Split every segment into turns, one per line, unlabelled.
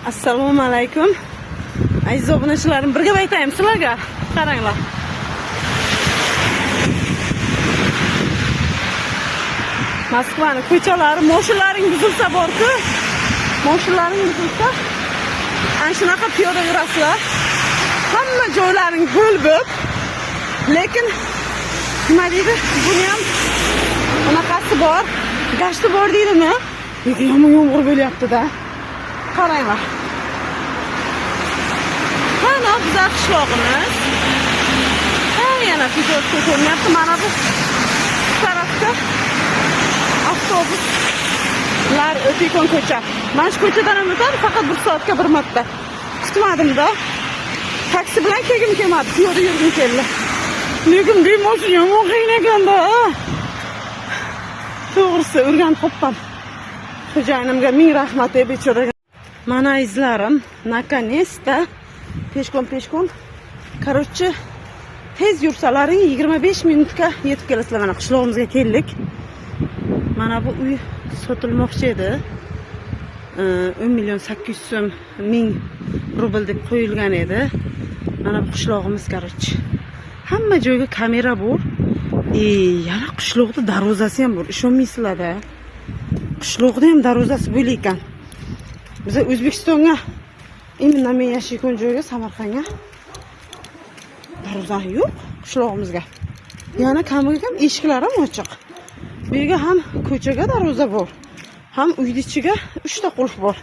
Assalomu alaykum. Aziz obunachilarim, birga aytayim sizlarga. Qaranglar. Moskvaning ko'chalari, mashinalarning buzilsa bor-ku. Mashinalarning buzilsa, ana shunaqa piyoda yurasizlar. Hamma joylaring bo'lib, lekin nima deydi? Buni ham unaqasi bor, gashti bor deydimi? Lekin yomon yomg'ir bo'lyapti-da. Qaranglar. Mana bizlar qishlog'imiz. Yana video ko'rinyapti. Mana bu tarafda avtobuslar o'tayotgan ko'cha. Mana shu ko'chadan ham o'tadi, faqat 1 soatga bir marta. Kutmadim-da. Taksi bilan kelgim kelmadi, piyoda yurgim keldi. Lekin bu mashina yomon qiynaganda. To'g'risi, o'rganib qopman. Xo'jayinimga ming rahmat deb bechoraga. Mana izlarim, наконец-то peshkon. Короче, tez yursalaring 25 minutga yetib kelasizlar. Mana qishlog'imizga keldik. Mana bu uy sotilmoqchi edi. 10.800.000 rubl deb qo'yilgan edi. Mana bu qishlog'imiz короче. Hamma joyga kamera bor. Yana qishloqda darvozasi ham bor. Ishonmaysizlar-da. Qishloqda ham darvozasi bo'lar ekan. Biz O'zbekistonga, именно men yashayotgan joyga, Samarqandga darvoza yo'q, qishlog'imizga. Yana kamiga ham eshiklari ham ochiq. Bu yerga ham ko'chaga darvoza bor, ham uyning ichiga 3 ta qulf bor.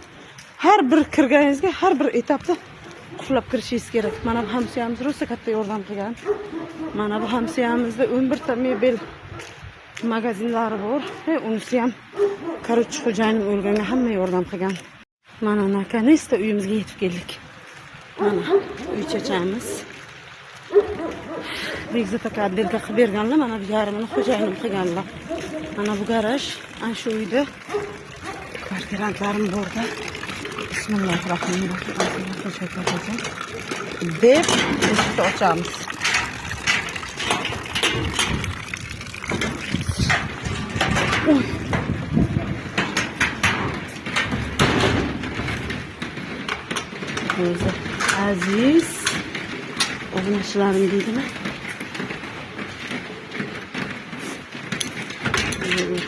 Har bir kirganingizga har bir etapda qulflab kirishingiz kerak. Mana bu hamsiyamiz rosa katta yordam qilgan. Mana bu hamsiyamizda 11 ta mebel magazinlari bor. Unisi ham короче xo'jayinim o'lganga hamma yordam qilgan. Mana наконец-то uyimizga yetib keldik. Mana uy chechamiz. Begzat aka отделка qilib berganlar, mana bu yarmini xo'jayinim qilganlar. Mana bu garaj, ana shu uyda kvartirantlarim borda. Bismillahirrohmanirrohim. Deb eshikni ochamiz. Aziz obunachilarim deydimi?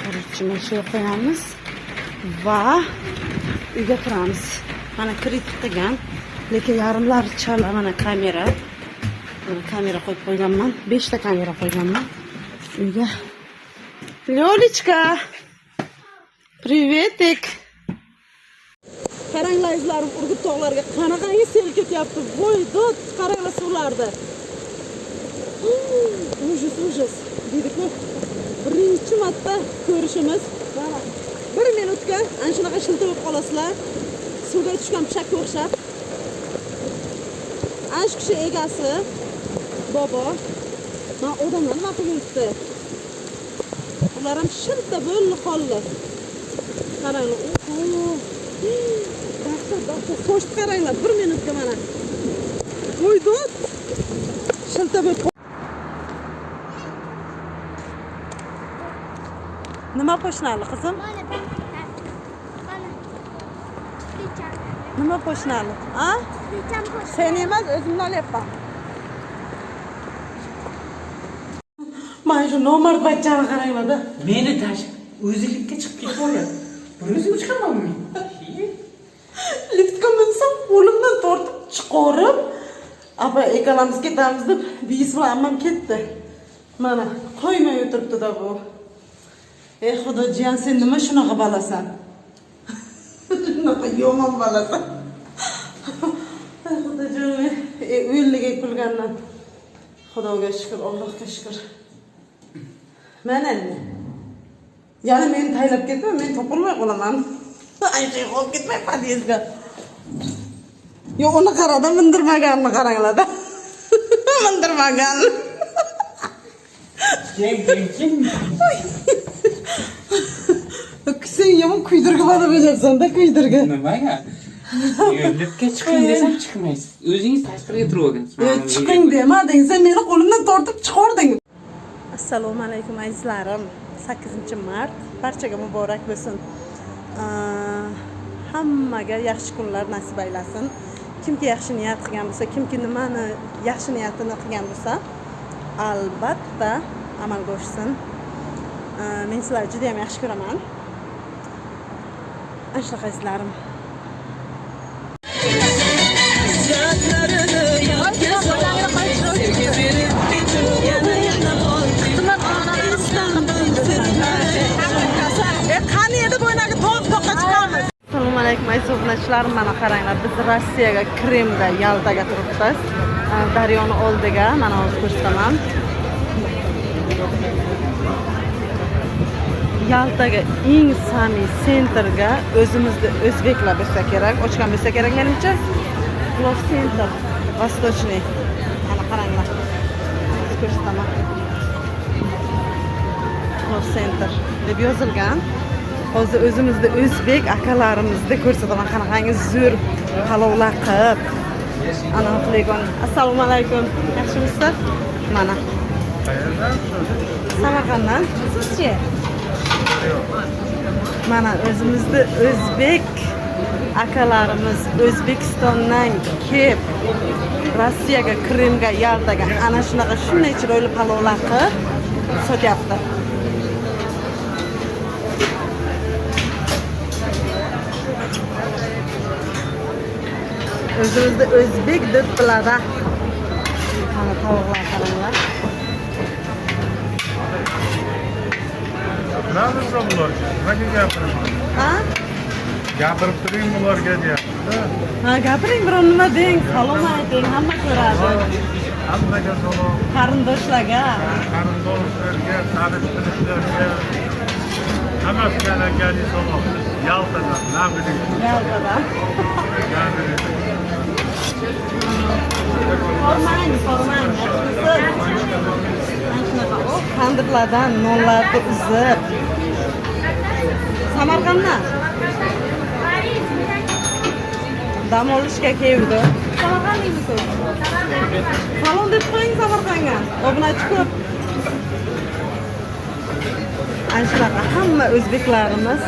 Qarashchiman shu qo'yamiz va uyga kiramiz. Mana kirit qilgan, lekin yarimlari chala. Mana kamera qo'yib qo'yganman. 5 ta kamera qo'yganman. Uyga. Lyolichka. Privetik. Qaranglar izlarim, Urgut tog'lariga qanaqangi sel ketyapti. Voy, dod, qaranglar suvlarda. Ujus. Dedik-ku. Birinchi marta ko'rishimiz. Mana 1 minutga ana shunaqa shilta bo'lib qolasizlar. Suvga tushgan pishakka o'xshab. Ana shu kishi egasi bobo. Mana odamlar nima qilib yuribdi? Ular ham shilta bo'ldi qoldi. Qaranglar. Dahshat, qo'shib qaranglar, 1 minutga mana. Qo'ydot. Shilta bo'lib. Nima qo'shnali qizim? Nima qo'shnali? A? Sen emas, o'zimni olyapman. Mana shu nomard bachchani qaranglar-da.
Meni tashib o'zilikka chiqib ketib O'zim chiqamanmi?
Liftga minsam, qo'limdan tortib chiqarib, apa ekalamiz ketamiz deb, biisma ammam ketdi. Mana qo'ymay o'tiribdi-da bu. Xudo jiyan, sen nima shunaqa balasan? Shunaqa yomon balasan. Xudo jonim, o'yinliga kulgandan. Xudoga shukr, Allohga shukr. Mana ne? Yana meni taylab ketma, men topilmay qolaman. Aytay qolib ketmay podyezdga. Yo'q, uni qarada mindirmaganni qaranglar-da. Mindirmagan.
Jeng.
Sen yomon kuydirgi bana bo'lyapsan-da, kuydirgi.
Nimaga? Yo'lga chiqing desam chiqmaysiz. O'zingiz tashqariga turib olgansiz.
Chiqing demading, sen meni qo'limdan tortib chiqarding. Assalomu alaykum azizlarim. 8-mart barchaga muborak bo'lsin. hammaga yaxshi kunlar nasib aylasin. Kimki yaxshi niyat qilgan bo'lsa, kimki nimani yaxshi niyatini qilgan bo'lsa, albatta amalga oshsin. Men sizlarni juda ham yaxshi ko'raman. Anshaqaysizlarim. Assalomu alaykum aziz obunachilarim, mana qaranglar, biz Rossiyaga, Kremga, Yaltaga turibmiz. Daryoni oldiga mana hozir ko'rsataman. Yaltaga eng samimiy sentrga o'zimizda o'zbeklar bo'lsa kerak, ochgan bo'lsa kerak menimcha. Love Center, Vostochniy. Mana qaranglar. Ko'rsataman. Love Center deb yozilgan. Hozir o'zimizda o'zbek akalarimizni ko'rsataman. Qanaqangi zo'r palovlar qilib. Ana Legon. Assalomu alaykum. Yaxshimisizlar? Mana. Samarqanddan. Sizchi? Mana o'zimizda o'zbek akalarimiz O'zbekistondan kelib Rossiyaga, Kremga, Yaltaga ana shunaqa shunday chiroyli palovlar qilib sotyapti. O'zimizda o'zbek deb biladi. Mana tovuqlar qaranglar.
Nima bularga? Nimaga gapiraman?
Ha?
Gapirib turing bularga deyapti.
Ha, gapiring, biror nima deng, salom ayting, hamma ko'radi.
Hammaga salom.
Qarindoshlarga,
Qarindoshlarga, tanishlarga, hammasiga salom. Yaltadan, Nabirin.
Yaltadan.
Nabirin.
Formang. Tandirlardan nonlarni uzib. Samarqanddan. Dam olishga keldi. Samarqandlikmisiz? Salom deb qo'ying Samarqandga. Obunachi ko'p. Anshunaqa hamma o'zbeklarimiz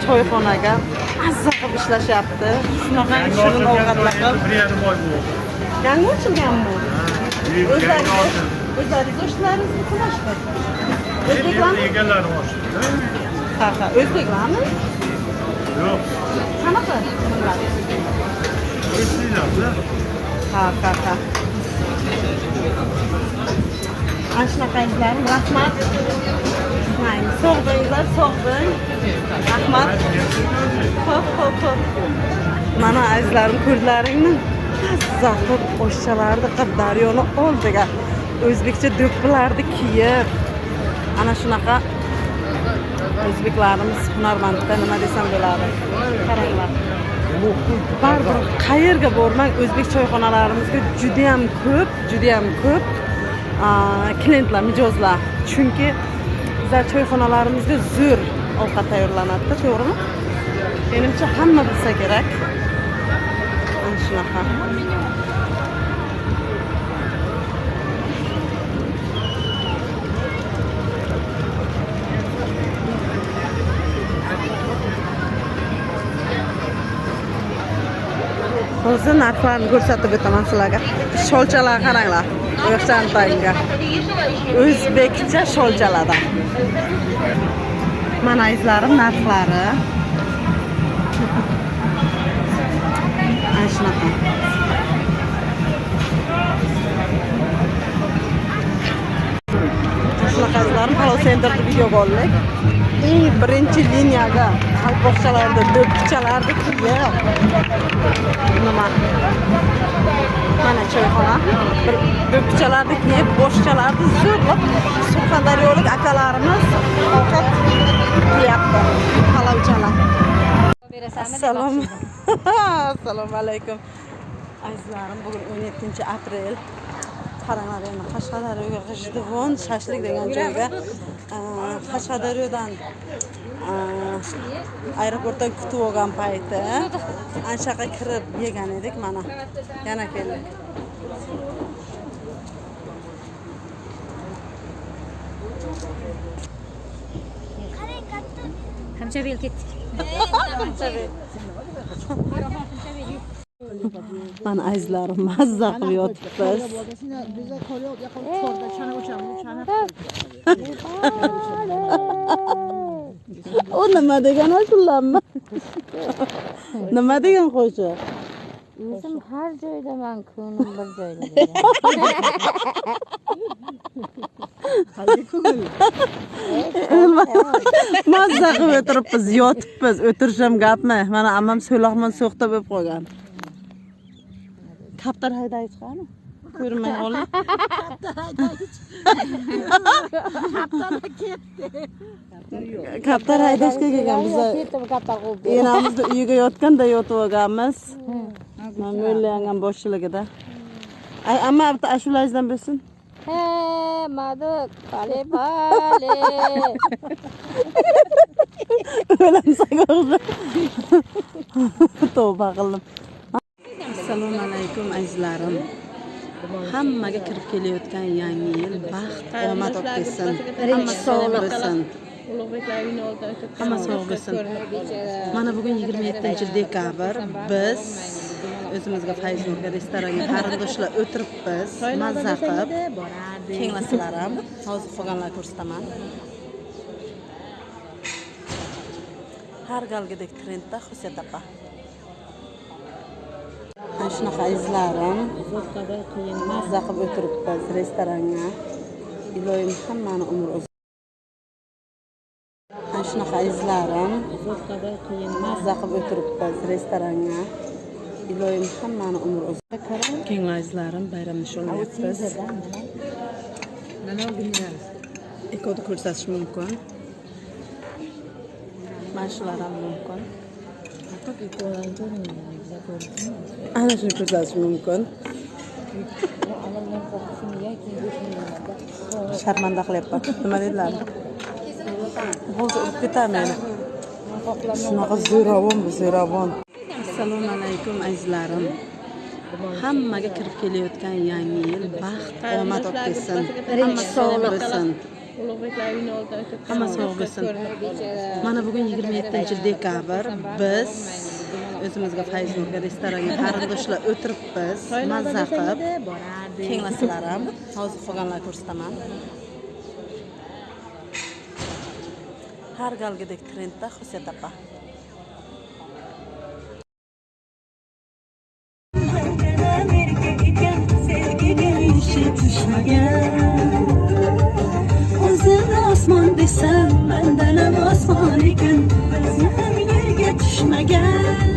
choyxonaga mazza qilib ishlashyapti. Shunaqa shirin ovqatlar qilib. Yangi ochilgan bu. O'zlaringiz oshlaringizni qilashdi. O'zbeklarmi?
Egalari ochdi.
Ha, o'zbeklarmi?
Yo'q.
Qanaqa?
O'zbeklar.
Ha. Ana qaysilarim, rahmat. Mayli, sog' bo'linglar, sog' bo'ling. Rahmat. Xo'p. Mana azizlarim, ko'rdilaringmi? Zahir oshchalarni qilib Daryoni oldiga o'zbekcha do'ppilarni kiyib, ana shunaqa o'zbeklarimiz hunarmandda nima desam bo'ladi. Qaranglar. Baribir qayerga bormang, o'zbek choyxonalarimizga juda ham ko'p klientlar, mijozlar. Chunki bizlar choyxonalarimizda zo'r ovqat tayyorlanadi, to'g'rimi? Menimcha hamma bilsa kerak. Ana shunaqa. Hozir narxlarni ko'rsatib o'taman sizlarga. Sholchalar qaranglar. O'xshantaga. O'zbekcha sholchalardan. Mana izlarim narxlari. Ana shunaqa. Shunaqa izlarim Palov Centerda video oldik. Birinchi liniyaga qalpoqchalarda, do'ppichalarda kiyib. Nima? Mana choyxona. Do'ppichalarda kiyib, boshchalarni zo'rlab Surxondaryolik akalarimiz ovqat qiyapti. Palovchalar. Assalomu alaykum. Azizlarim, bugun 17-aprel. Qaranglar, endi Qashqadaryoga G'ijduvon shashlik degan joyga Qashqadaryodan aeroportdan kutib olgan payti anshaqa kirib yegan edik. Mana yana keldik.
Qancha bel ketdik.
Mana azizlarim mazza qilib yotibmiz. O nima degan ashulami? Nima degan qo'shiq?
O'zim har joydaman, ko'nglim bir joyda.
Mazza qilib o'tiribmiz, yotibmiz. O'tirishim gapmi? Mana ammam so'loqman so'qta bo'lib qolgan. Kaptar haydaychi qani? Ko'rmay qolib. Kaptar haydashga kelgan biz. Enamizni uyiga yotganda yotib olganmiz. Mana mo'llangan boshchiligida. Ay, amma bitta ashulangizdan bilsin.
He, madu pale pale.
O'lamsak o'g'ri. Tavba qildim. Assalomu alaykum azizlarim. Hammaga kirib kelayotgan yangi yil baxt, omad olib kelsin. Hamma sog'lik bo'lsin. Hamma sog' bo'lsin. Mana bugun 27 dekabr biz o'zimizga Fayz Nurga restoranga qarindoshlar o'tiribmiz. Mazza qilib. Kenglasizlar ham. Hozir qolganlar ko'rsataman. Har galgidek trendda Husayt opa. Mana shunaqa azizlarim. Mazza qilib o'tiribmiz restoranga. Iloyim hammani umr uzun. Mana shunaqa azizlarim. Mazza qilib o'tiribmiz restoranga. Iloyim hammani umr uzun. Keng azizlarim, bayram nishonlayapmiz. Ekodi ko'rsatish mumkin. Mana shular ham mumkin. Ana shuni ko'rsatish mumkin. Sharmanda qilyapman. Nima dedilar? Hozir urib ketaman. Shunaqa zo'ravon. Assalomu alaykum azizlarim. Hammaga kirib kelayotgan yangi yil baxt, omad olib kelsin. Hamma sog'lik bo'lsin. Hamma sog' bo'lsin. Mana bugun 27 dekabr biz o'zimizga Fayz Nurga restoranga qarindoshlar o'tiribmiz. Mazza qilib. Kenglasizlar ham. Hozir qolganlar ko'rsataman. Har galgidek trendda Husayt opa.
Osmon desam mendanam osmon ekan, bizni ham yerga tushmagan.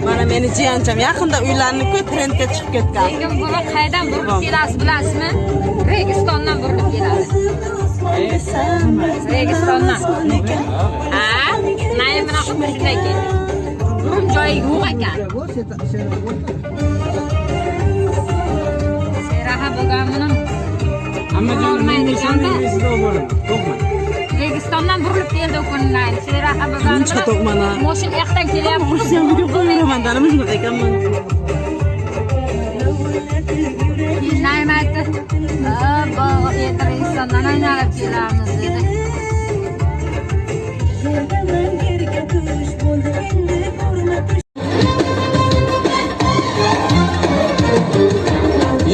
Mana meni jiyancham yaqinda uylanib-ku trendga chiqib ketgan.
Lekin buni qaydan burilib kelasiz bilasizmi? Registondan burilib keladi. Registondan. Ha? Nayim bunaqa burilgan ekan. Burum joyi yo'q ekan. Seraha bo'lgan buni Registondan burilib keldi o'kundan. Seraha bo'lgan.
Buncha to'qmana.
Moshin yoqdan kelyapti.
Sen video qo'yiraman, dalamiz nima ekanman.
Nayim aytdi. Bu Registondan aylanib kelamiz dedi.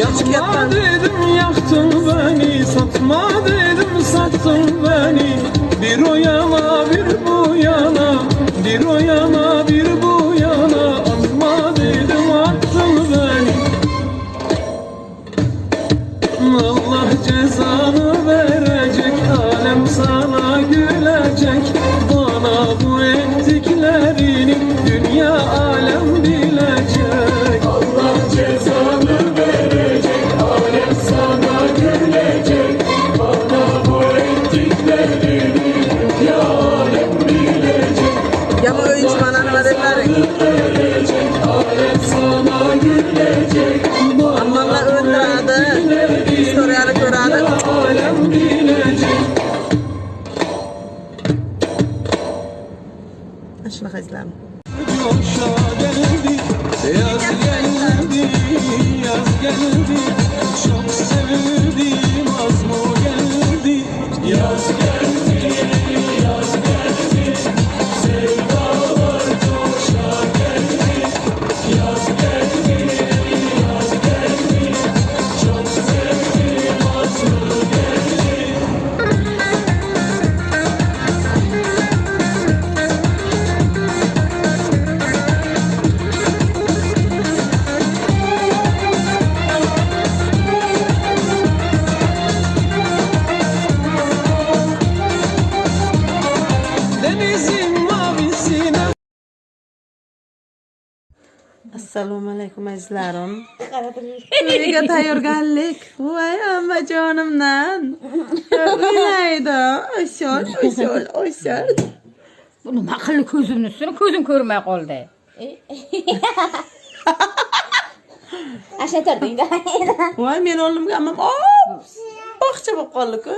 Yakma dedim yaktın beni, satma dedim sattın beni. Bir o yana bir bu yana, bir o yana bir bu yana. Atma dedim attın beni. Allah cezanı verecek, alem sana gülecek. Bana bu ettiklerini dünya alem bilecek. Allah cezanı verecek, alem sana gülecek. Bana bu ettiklerini dünya alem bilecek.
Ya bu oyuncu bana nima dedilar?
Verecek, alem sana gülecek.
Ammamlar o'ldiradi, historiyani ko'radi.
Alem bilecek.
Shunaqa izlarni.
Coşa geldi, yaz geldi, yaz geldi. Çok sevdim, az mı geldi? Yaz geldi, yaz geldi.
Assalomu alaykum azizlarim. Uyga tayyorgarlik. Voy ammajonimdan. Uylaydi. Oshol.
Bu nima qildi ko'zimni ustini ko'zim ko'rmay qoldi. Asha turdingda.
Voy men o'g'limga ammam bog'cha bo'lib qoldi-ku.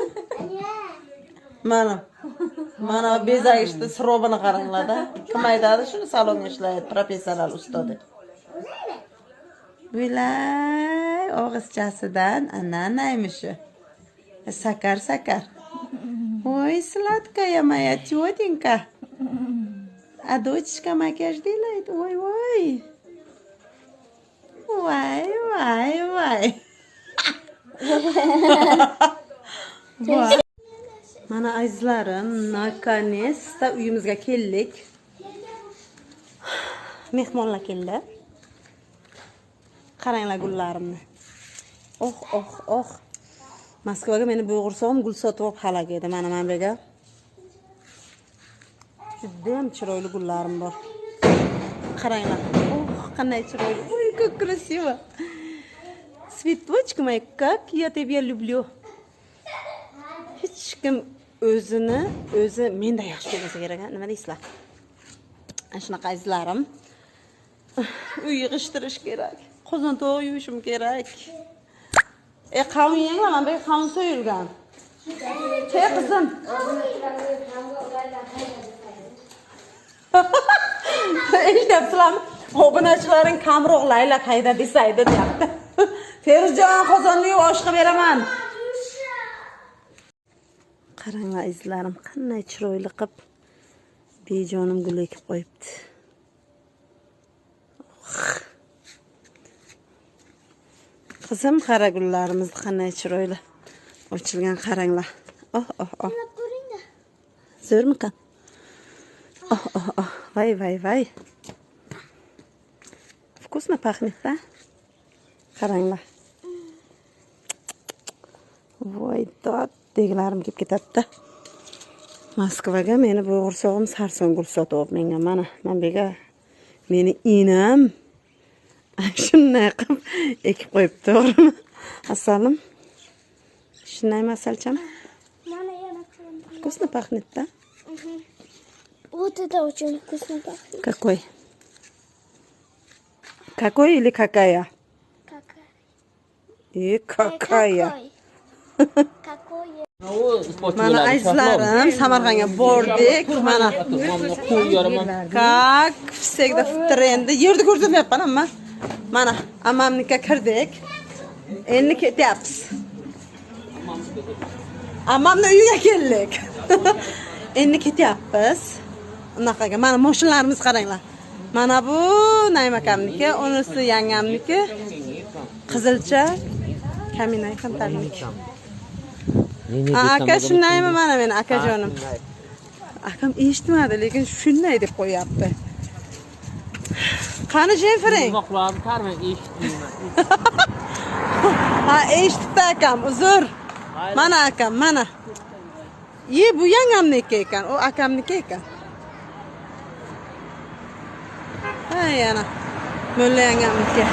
Mana bezagishda sirobini qaranglar-da. Kim aytadi shuni salonga ishlaydi, professional ustozi. Voy, og'izchasidan ananaymishi. Sakar. Voy, sladkaya moya tётенька. А дочечка макияж делает. Voy. Voy. Mana azizlarim, nakонец-то uyimizga keldik. Mehmonlar keldi. Qaranglar gullarimni. Oh. Moskvaga meni bo'g'irsoqim gul sotib olib halak edi. Mana menga. Juda ham chiroyli gullarim bor. Qaranglar. Qanday chiroyli. Ой, как красиво. Цветочки мои, как я тебя люблю. Hech kim o'zi menda yaxshi ko'rsa kerak, nima deysizlar? Shunaqa azizlarim. Uy yig'ishtirish kerak. Qozon to'g'ri yuvishim kerak. Qavun yenglar, men bu qavun so'yilgan. Che qizim. Eshitibsizlarmi? Obunachilaring kamroq layla qayda desaydi deyapti. Feruzjon, qozonni yuvib oshqa beraman. Qaranglar azizlarim, qanday chiroyli qilib bejonim gul ekib qo'yibdi. Qizim, qara gullarimiz qanday chiroyli ochilgan, qaranglar. Oh. Zo'rmikan? Oh. Vay. Вкусно пахнет, да? Qaranglar. Voy, deglarim kelib ketadi. Moskvaga meni bo'g'irsoqim sarson gul sotib olib menga. Mana bega meni inam shunday qilib ekib qo'yibdi, to'g'rimi? Assalim. Shunday masalcham.
Mana yana qilaman.
Вкусно пахнет, да?
Вот это очень вкусно пахнет.
Какой или какая?
Какая?
Mana azizlarim, Samarqandga bordik. Mana как всегда в тренде. Yerda ko'rsatyapman amma. Mana ammamnikka kirdik. Endi ketyapmiz. Ammamning uyiga keldik. Endi ketyapmiz. Unaqaga mana mashinalarimiz qaranglar. Mana bu Naim akamniki, unisi yangamniki. Qizilcha, Kaminay Xantarniki. Aka shundaymi, mana meni akajonim. Akam eshitmadi, lekin shunday deb qo'yapti. Qani Jenfering?
Quloqlarim qarmay eshitmayman.
Eshitdi akam, uzr. Mana akam, mana. Bu yangamniki ekan, u akamniki ekan. Yana. Mulla yangamniki.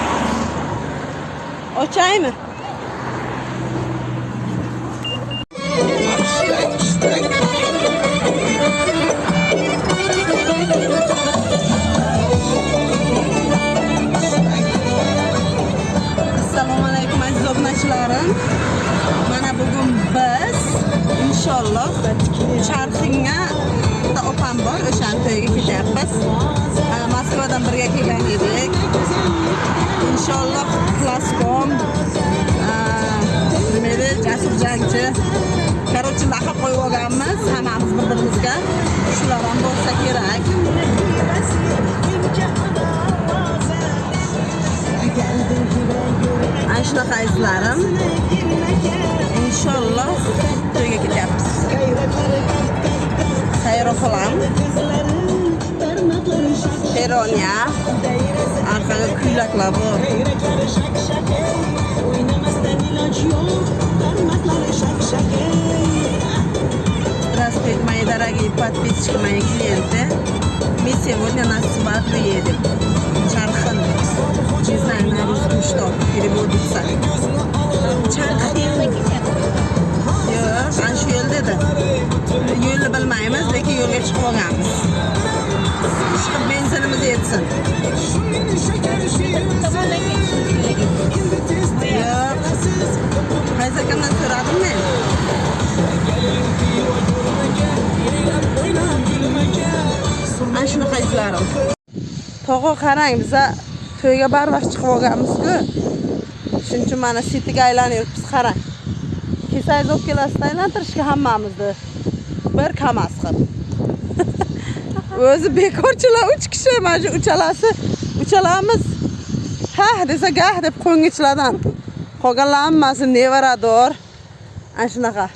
Ochaymi? Assalomu alaykum aziz obunachilarim. Mana bugun biz inshaalloh Charxinga opam bor, o'shaning to'yiga ketyapmiz. Moskvadan birga kelgan edik. İnşallah Klaskom, Jasur jangchi. Короче, laqab qo'yib olganmiz hammamiz bir-birimizga. Shular ham bo'lsa kerak. Ana shunaqa azizlarim. Inshaalloh to'yga ketyapmiz. Sayroqolam. Peronya. Arqaga kuylaklar bor. Здравствуйте, мои дорогие подписчики, мои клиенты. Мы сегодня на свадьбе едем. Чархан. что переводится. Yo'q, ana shu yo'l dedi. Yo'lni bilmaymiz, lekin yo'lga chiqib olganmiz. Chiqib benzinimiz yetsin. Yo'q. Qaysi akamdan so'radim men. Ana shunaqa izlarim. Tog'a qarang, biza to'yga barvaqt chiqib olganmiz-ku. Shuning uchun mana sitiga aylanayapmiz, qarang. Kesangiz olib kelasizda aylantirishga hammamizni. Bir kamas qilib. O'zi bekorchilar 3 kishi, mana shu uchalamiz ha desa gah deb qo'ng'ichlardan. Qolganlar hammasi nevarador. Ana shunaqa.